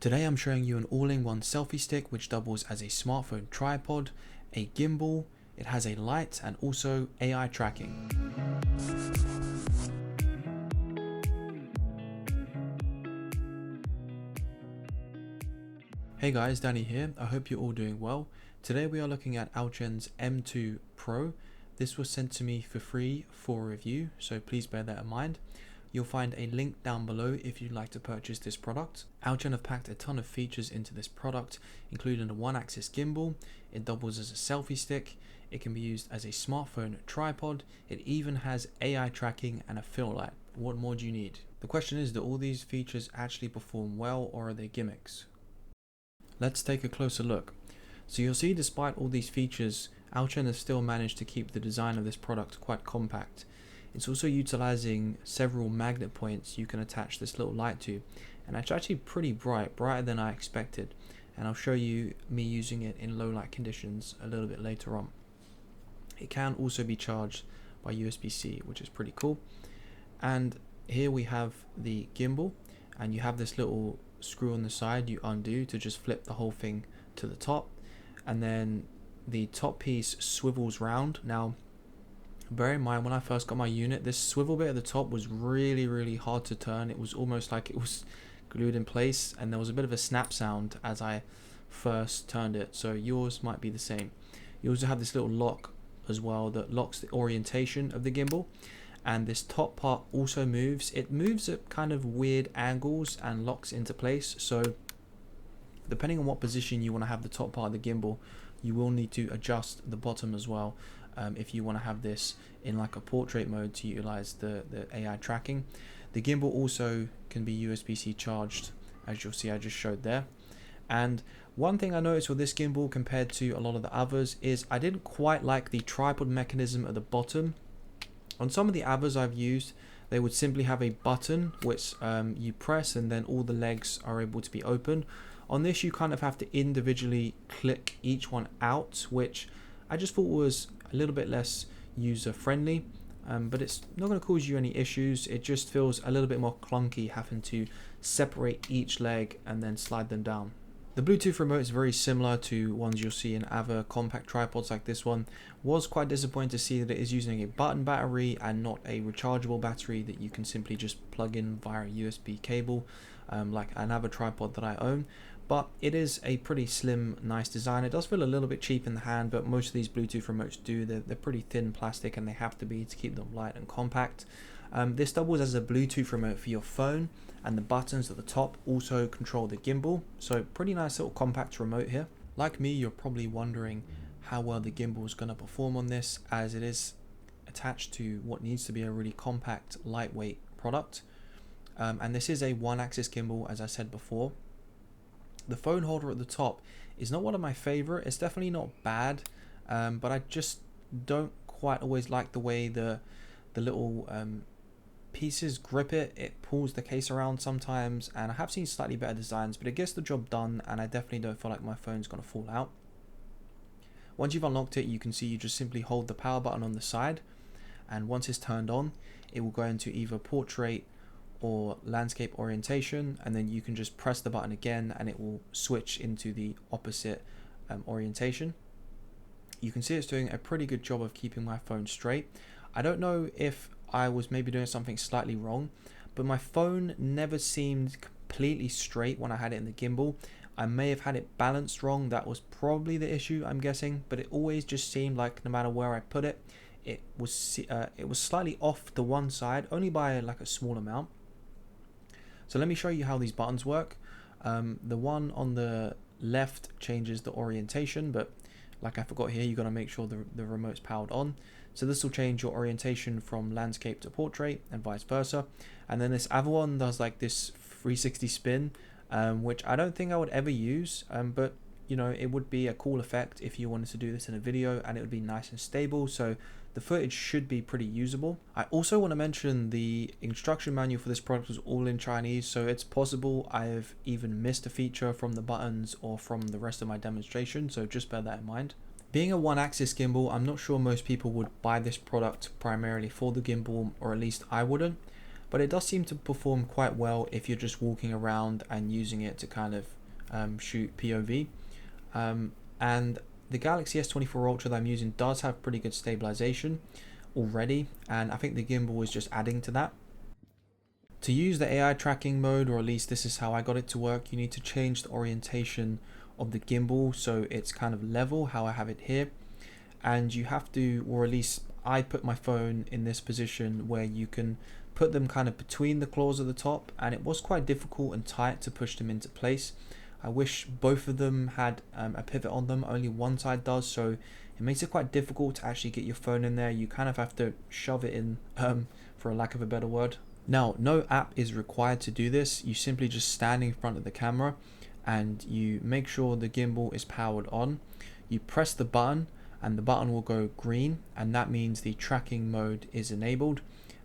Today I'm showing you an all-in-one selfie stick which doubles as a smartphone tripod, a gimbal, it has a light and also AI tracking. Hey guys, Danny here. I hope you're all doing well. Today we are looking at Aochuan's M2 Pro. This was sent to me for free for review, so please bear that in mind. You'll find a link down below if you'd like to purchase this product. Aochuan have packed a ton of features into this product, including a one-axis gimbal. It doubles as a selfie stick. It can be used as a smartphone tripod. It even has AI tracking and a fill light. What more do you need? The question is, do all these features actually perform well, or are they gimmicks? Let's take a closer look. So you'll see, despite all these features, Aochuan has still managed to keep the design of this product quite compact. It's also utilizing several magnet points you can attach this little light to, and it's actually pretty bright, brighter than I expected, and I'll show you me using it in low light conditions a little bit later on. It can also be charged by USB-C, which is pretty cool. And here we have the gimbal, and you have this little screw on the side you undo to just flip the whole thing to the top, and then the top piece swivels round. Now bear in mind, when I first got my unit, this swivel bit at the top was really hard to turn. It was almost like it was glued in place, and there was a bit of a snap sound as I first turned it, so yours might be the same. You also have this little lock as well that locks the orientation of the gimbal, and this top part also moves. It moves at kind of weird angles and locks into place, so depending on what position you want to have the top part of the gimbal, you will need to adjust the bottom as well, if you want to have this in like a portrait mode to utilize the AI tracking. The gimbal also can be USB-C charged, as you'll see I just showed there. And one thing I noticed with this gimbal compared to a lot of the others is I didn't quite like the tripod mechanism at the bottom. On some of the others I've used, they would simply have a button which you press, and then all the legs are able to be open. On this, you kind of have to individually click each one out, which I just thought was a little bit less user friendly, but it's not going to cause you any issues. It just feels a little bit more clunky having to separate each leg and then slide them down. The Bluetooth remote is very similar to ones you'll see in other compact tripods like this one. Was quite disappointed to see that it is using a button battery and not a rechargeable battery that you can simply just plug in via a USB cable, like another tripod that I own. But it is a pretty slim, nice design. It does feel a little bit cheap in the hand, but most of these Bluetooth remotes do. They're pretty thin plastic, and they have to be to keep them light and compact. This doubles as a Bluetooth remote for your phone, and the buttons at the top also control the gimbal. So pretty nice little compact remote here. Like me, you're probably wondering how well the gimbal is going to perform on this, as it is attached to what needs to be a really compact, lightweight product. And this is a one-axis gimbal, as I said before. The phone holder at the top is not one of my favorite. It's definitely not bad, but I just don't quite always like the way the little pieces grip it. It pulls the case around sometimes, and I have seen slightly better designs, but it gets the job done, and I definitely don't feel like my phone's gonna fall out. Once you've unlocked it, you can see you just simply hold the power button on the side, and once it's turned on, it will go into either portrait or landscape orientation, and then you can just press the button again and it will switch into the opposite orientation. You can see it's doing a pretty good job of keeping my phone straight. I don't know if I was maybe doing something slightly wrong, but my phone never seemed completely straight when I had it in the gimbal. I may have had it balanced wrong. That was probably the issue, I'm guessing, but it always just seemed like no matter where I put it, it was slightly off to one side, only by like a small amount. So let me show you how these buttons work. The one on the left changes the orientation, but like I forgot here, you got to make sure the remote's powered on. So this will change your orientation from landscape to portrait and vice versa. And then this other one does like this 360 spin, which I don't think I would ever use, but you know, it would be a cool effect if you wanted to do this in a video, and it would be nice and stable. So the footage should be pretty usable. I also want to mention the instruction manual for this product was all in Chinese, so it's possible I've even missed a feature from the buttons or from the rest of my demonstration, so just bear that in mind. Being a one-axis gimbal, I'm not sure most people would buy this product primarily for the gimbal, or at least I wouldn't. but it does seem to perform quite well if you're just walking around and using it to kind of shoot POV. And the Galaxy S24 Ultra that I'm using does have pretty good stabilization already, and I think the gimbal is just adding to that. To use the AI tracking mode, or at least this is how I got it to work, you need to change the orientation of the gimbal so it's kind of level, how I have it here. And you have to, or at least I put my phone in this position where you can put them kind of between the claws at the top, and it was quite difficult and tight to push them into place. I wish both of them had a pivot on them, only one side does, so it makes it quite difficult to actually get your phone in there. You kind of have to shove it in, for a lack of a better word. Now, no app is required to do this. You simply just stand in front of the camera and you make sure the gimbal is powered on. You press the button and the button will go green, and that means the tracking mode is enabled,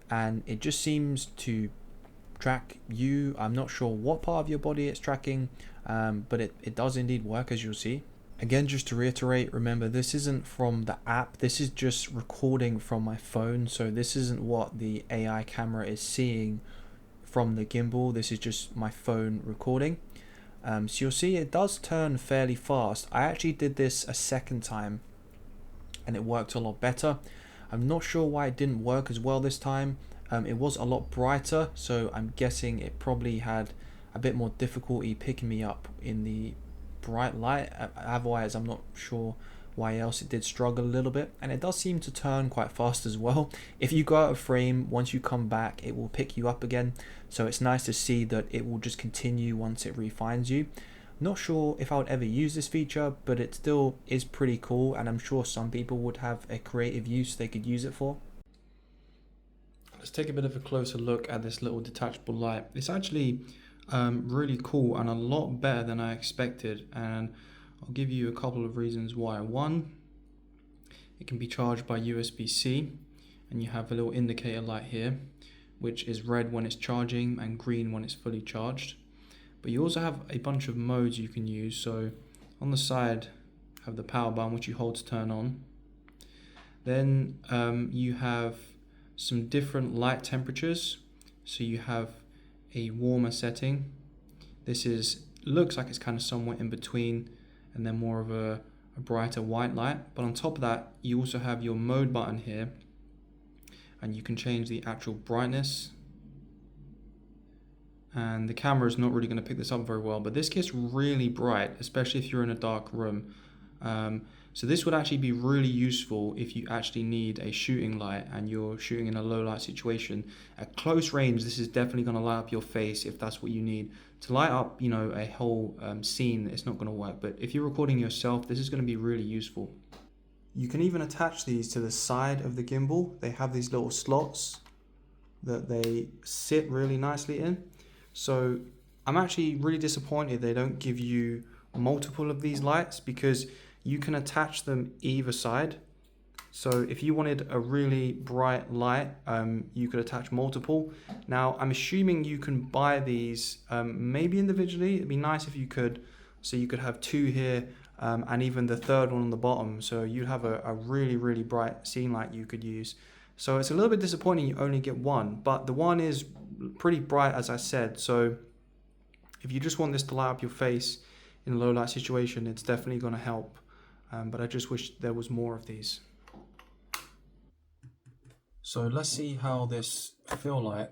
and it just seems to track you. I'm not sure what part of your body it's tracking, but it does indeed work, as you'll see. Again, just to reiterate, remember this isn't from the app, this is just recording from my phone, so this isn't what the AI camera is seeing from the gimbal, this is just my phone recording. So you'll see it does turn fairly fast. I actually did this a second time and it worked a lot better. I'm not sure why it didn't work as well this time. It was a lot brighter, so I'm guessing it probably had a bit more difficulty picking me up in the bright light. Otherwise, I'm not sure why else it did struggle a little bit, and it does seem to turn quite fast as well. If you go out of frame, once you come back it will pick you up again, so it's nice to see that it will just continue once it refines you. Not sure if I would ever use this feature, but it still is pretty cool, and I'm sure some people would have a creative use they could use it for. Let's take a bit of a closer look at this little detachable light. It's actually really cool and a lot better than I expected, and I'll give you a couple of reasons why. One, it can be charged by USB-C, and you have a little indicator light here which is red when it's charging and green when it's fully charged. But you also have a bunch of modes you can use. So on the side have the power button which you hold to turn on. Then you have some different light temperatures. So you have a warmer setting. This looks like it's kind of somewhere in between, and then more of a brighter white light. But on top of that, you also have your mode button here, and you can change the actual brightness. And the camera is not really going to pick this up very well, but this gets really bright, especially if you're in a dark room. So this would actually be really useful if you actually need a shooting light and you're shooting in a low light situation. At close range, this is definitely going to light up your face if that's what you need. To light up, a whole scene, it's not going to work. But if you're recording yourself, this is going to be really useful. You can even attach these to the side of the gimbal. They have these little slots that they sit really nicely in. So I'm actually really disappointed they don't give you multiple of these lights, because you can attach them either side. So if you wanted a really bright light, you could attach multiple. Now I'm assuming you can buy these maybe individually. It'd be nice if you could, so you could have two here and even the third one on the bottom, so you'd have a really bright scene light you could use. So it's a little bit disappointing you only get one, but the one is pretty bright, as I said. So if you just want this to light up your face in a low light situation, it's definitely going to help. But I just wish there was more of these. So let's see how this fill light,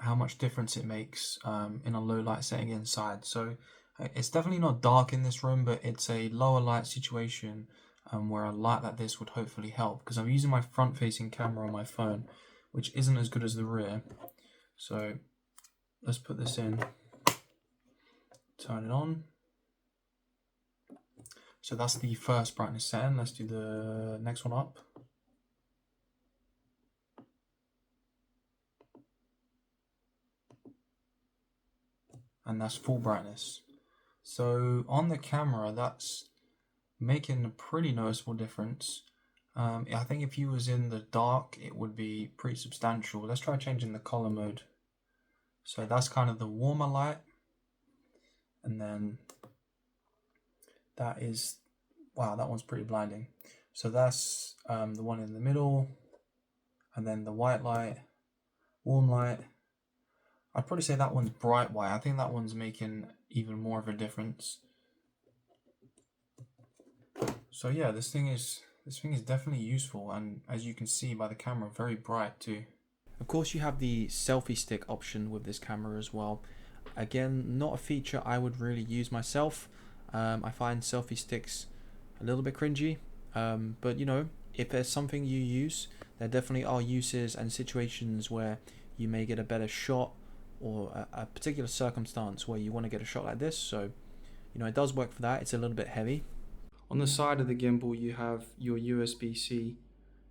how much difference it makes in a low light setting inside. So it's definitely not dark in this room, but it's a lower light situation where a light like this would hopefully help, because I'm using my front facing camera on my phone, which isn't as good as the rear. So let's put this in, turn it on. So that's the first brightness setting. Let's do the next one up. And that's full brightness. So on the camera, that's making a pretty noticeable difference. I think if you was in the dark, it would be pretty substantial. Let's try changing the color mode. So that's kind of the warmer light. And then that is, wow, that one's pretty blinding. So that's the one in the middle, and then the white light, Warm light. I'd probably say that one's bright white. I think that one's making even more of a difference. So yeah, this thing is definitely useful, and as you can see by the camera, very bright too. Of course, you have the selfie stick option with this camera as well. Again, not a feature I would really use myself. I find selfie sticks a little bit cringy, but you know, if there's something you use, there definitely are uses and situations where you may get a better shot, or a particular circumstance where you want to get a shot like this. So you know, it does work for that. It's a little bit heavy. On the side of the gimbal, you have your USB-C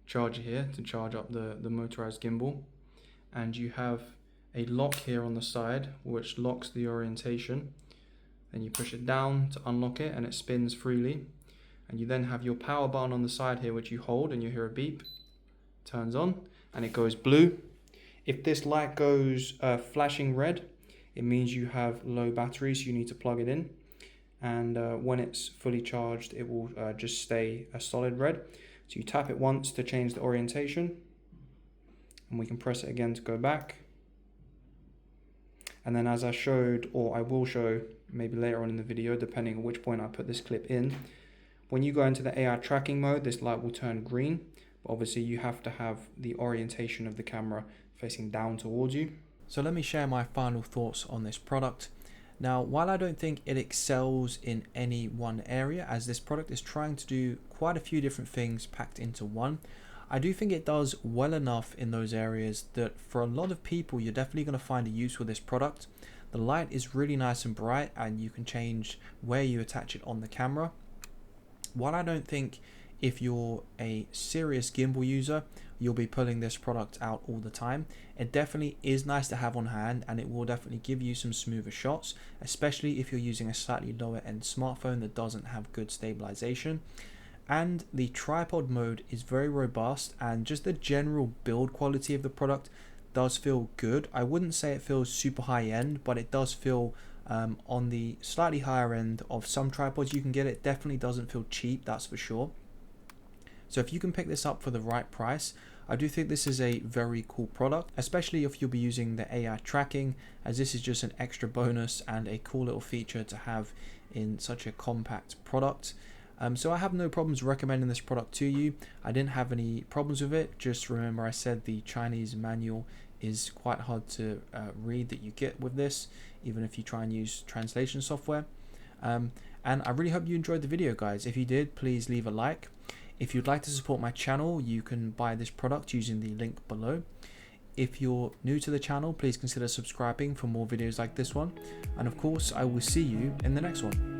charger here to charge up the motorized gimbal, and you have a lock here on the side which locks the orientation. Then you push it down to unlock it and it spins freely, and you then have your power button on the side here which you hold, and you hear a beep, turns on and it goes blue. If this light goes flashing red, it means you have low battery, so you need to plug it in, and when it's fully charged it will just stay a solid red. So you tap it once to change the orientation, and we can press it again to go back. And then, as I showed, or I will show maybe later on in the video, depending on which point I put this clip in, when you go into the AI tracking mode, this light will turn green, but obviously you have to have the orientation of the camera facing down towards you. So let me share my final thoughts on this product. Now, while I don't think it excels in any one area, as this product is trying to do quite a few different things packed into one, I do think it does well enough in those areas that for a lot of people, you're definitely going to find a use with this product. The light is really nice and bright, and you can change where you attach it on the camera. While I don't think if you're a serious gimbal user, you'll be pulling this product out all the time, it definitely is nice to have on hand, and it will definitely give you some smoother shots, especially if you're using a slightly lower end smartphone that doesn't have good stabilization. And the tripod mode is very robust, and just the general build quality of the product does feel good. I wouldn't say it feels super high end, but it does feel on the slightly higher end of some tripods you can get. It definitely doesn't feel cheap, that's for sure. So if you can pick this up for the right price, I do think this is a very cool product, especially if you'll be using the AI tracking, as this is just an extra bonus and a cool little feature to have in such a compact product. So I have no problems recommending this product to you. I didn't have any problems with it. Just remember, I said the Chinese manual is quite hard to read that you get with this, even if you try and use translation software. And I really hope you enjoyed the video, guys. If you did, please leave a like. If you'd like to support my channel, you can buy this product using the link below. If you're new to the channel, please consider subscribing for more videos like this one. And of course, I will see you in the next one.